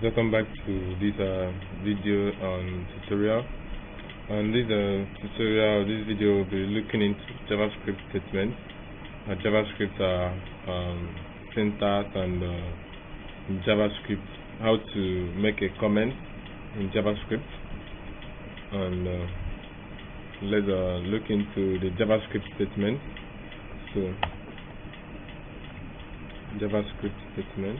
welcome back to this video tutorial. On this this video will be looking into JavaScript statements. JavaScript syntax and in JavaScript, how to make a comment in JavaScript, and let's look into the JavaScript statement. So JavaScript statement.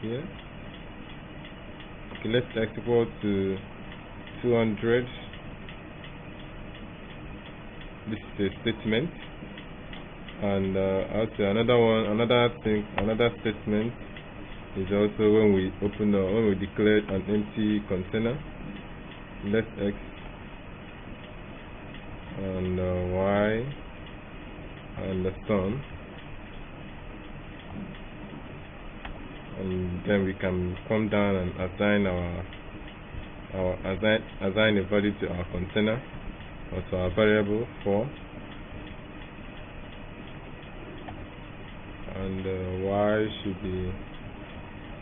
Here, okay, let's x equal to 200. This is a statement, and also another statement is also when we when we declare an empty container. Let x and y and the sum, and then we can come down and assign assign a value to our container, or to our variable 4, and y should be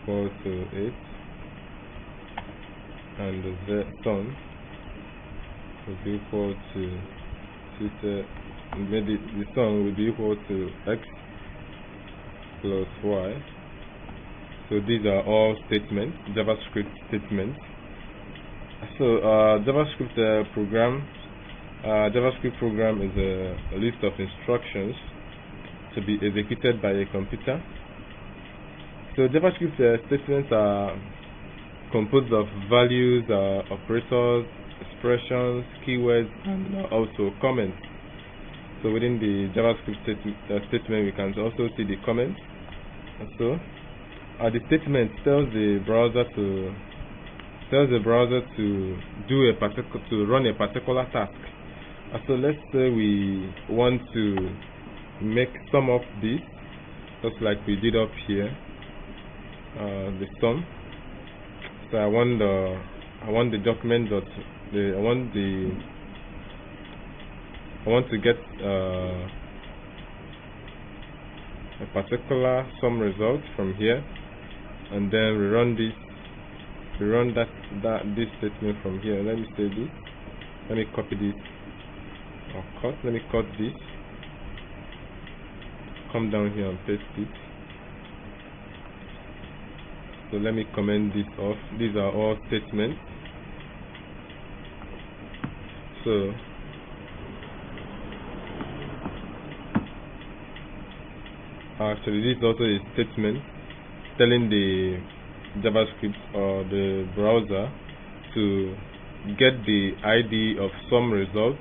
equal to 8, and the sum will be equal to the sum will be equal to x plus y. So these are all statements, JavaScript statements. So JavaScript program is a list of instructions to be executed by a computer. So JavaScript statements are composed of values, operators, expressions, keywords, and also comments. So within the JavaScript statement, we can also see the comments. So the statement tells the browser to run a particular task. So let's say we want to make sum of this, just like we did up here, the sum. So I want the document dot I want to get a particular sum result from here, and then we run this statement from here. Let me say this. Let me copy this, or cut. Let me cut this. Come down here and paste it. So let me comment this off. These are all statements. So actually, this is also a statement telling the JavaScript or the browser to get the ID of some result,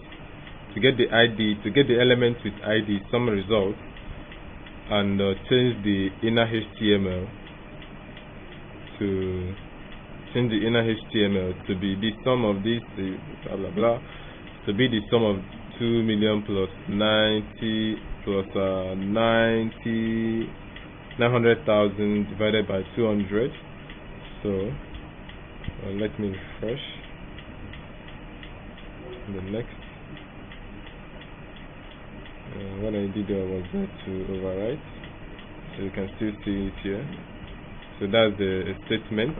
to get the element with ID some result, and change the inner HTML to be the sum of this blah blah blah, to be the sum of 2 million plus 90 plus 900,000 divided by 200. So let me refresh. The next, what I did was to overwrite, so you can still see it here. So that's the statement.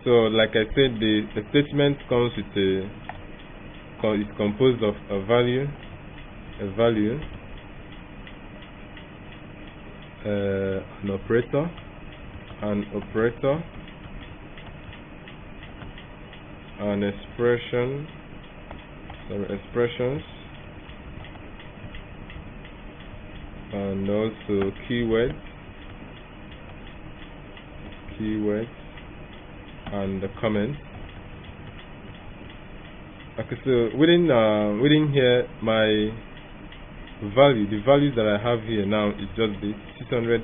So like I said, the statement comes with is composed of a value, an operator, and expressions, and also keywords, and the comments. Okay, so within here, the values that I have here now is just this 600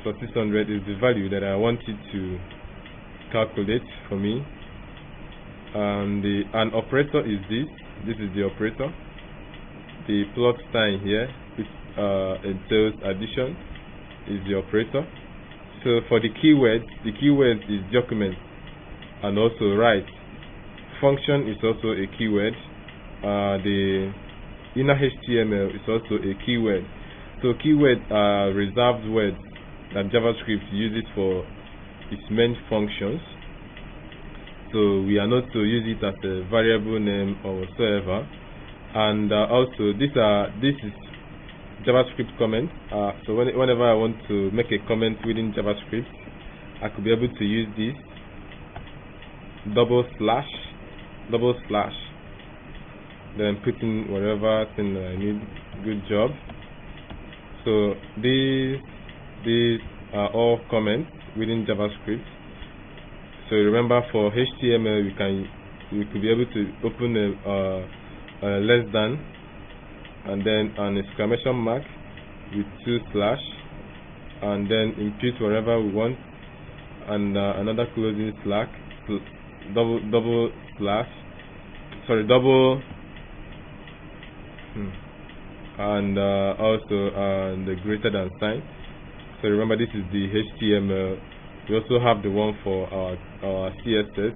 plus 600 is the value that I wanted to calculate for me, and an operator is this is the operator. The plot sign here, which entails addition, is the operator. So for the keyword is document and also write. Function is also a keyword. The inner HTML is also a keyword. So keywords are reserved words that JavaScript uses for its main functions. So we are not to use it as a variable name or whatsoever. And also this is JavaScript comment. So whenever I want to make a comment within JavaScript, I could be able to use this double slash, then put in whatever thing that I need. Good job. So these are all comments within JavaScript. So remember, for HTML we could be able to open a less than and then an exclamation mark with 2 slash, and then input wherever we want, and another closing slash, double slash, and also the greater than sign. So remember, this is the HTML. We also have the one for our CSS,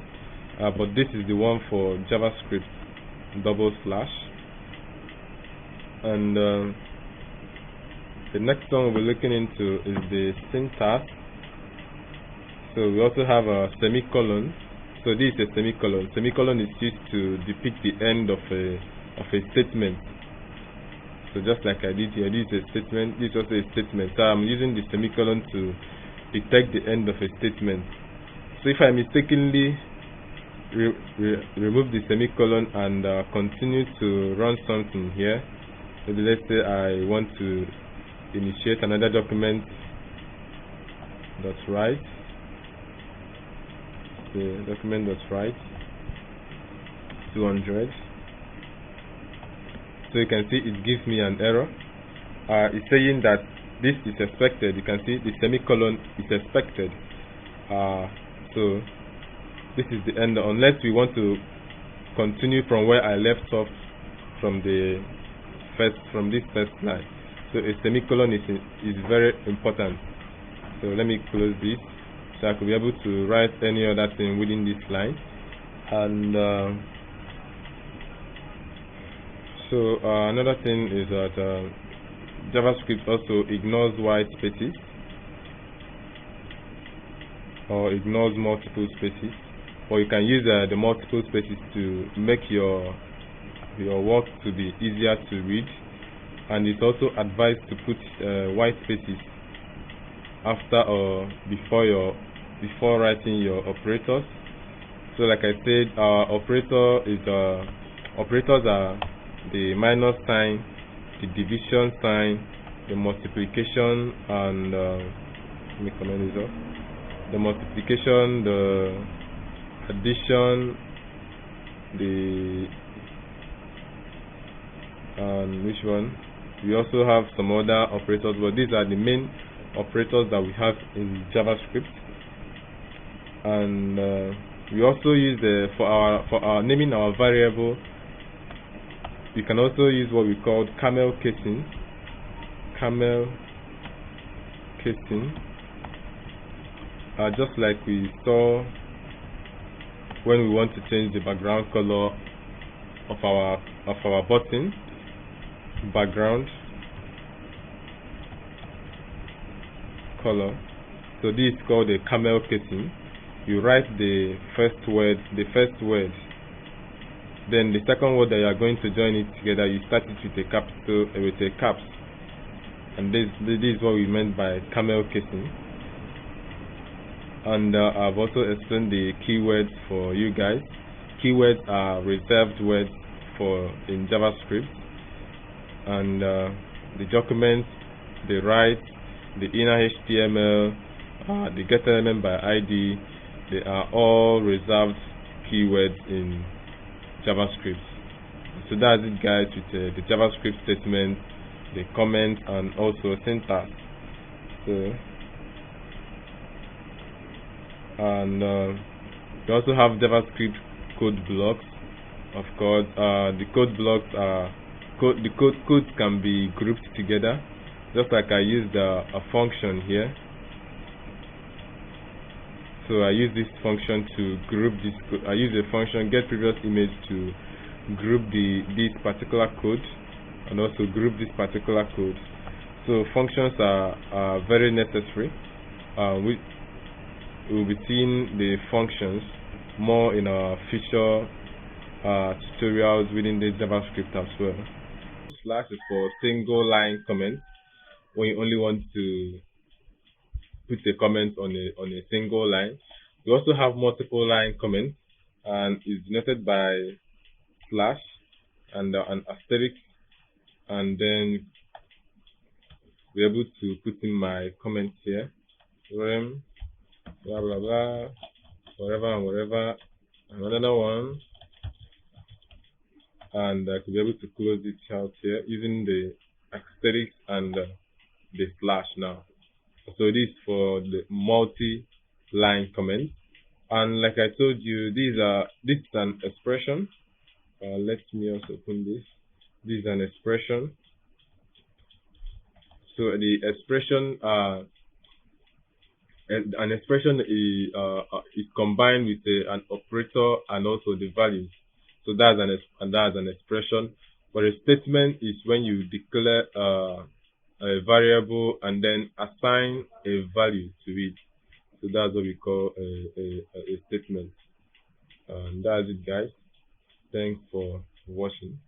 but this is the one for JavaScript, double slash. And the next one we'll be looking into is the syntax. So we also have a semicolon. So this is a semicolon. Semicolon is used to depict the end of a statement. So just like I did here, this is a statement, this is also a statement. So I'm using the semicolon to detect the end of a statement. So if I mistakenly remove the semicolon and continue to run something here, maybe let's say I want to initiate another document that's right. The document that's right, 200. So you can see it gives me an error. It's saying that this is expected. You can see the semicolon is expected. So this is the end, unless we want to continue from where I left off from this first line. So a semicolon is very important. So let me close this, so I could be able to write any other thing within this line. And another thing is that JavaScript also ignores white spaces or ignores multiple spaces, or you can use the multiple spaces to make your work to be easier to read. And it's also advised to put white spaces after or before writing your operators. So like I said, our operators are the minus sign, the division sign, the multiplication, and let me comment this off. The multiplication, the addition, which one? We also have some other operators, but these are the main operators that we have in JavaScript. And we also use for our naming our variable. We can also use what we call camel casing. Just like we saw when we want to change the background color of our button. Background color. So this is called a camel casing. You write the first word, then the second word that you are going to join it together, you start it with a caps. And this is what we meant by camel casing. And I've also explained the keywords for you guys. keywords are reserved words for in JavaScript, and the documents, the write, the inner HTML, the get element by ID, they are all reserved keywords in JavaScript. So that's it, guys, with the JavaScript statement, the comment, and also syntax. So, and we also have JavaScript code blocks. Of course, the code blocks are the codes can be grouped together, just like I used a function here. So I use this function to group this code. I use a function get previous image to group this particular code, and also group this particular code. So functions are very necessary. We will be seeing the functions more in our future tutorials within the JavaScript as well. Slash is for single line comments, when you only want to put a comment on a single line. We also have multiple line comments, and is denoted by slash and an asterisk, and then be able to put in my comment here, rem, blah blah blah, whatever and whatever, another one, and I could be able to close it out here using the asterisk and the slash now. So this is for the multi-line comment, and like I told you, this is an expression. Let me also open this. This is an expression. So the expression, an expression is combined with an operator and also the values. So that's an expression. But a statement is when you declare a variable and then assign a value to it. So that's what we call a statement. And that's it, guys. Thanks for watching.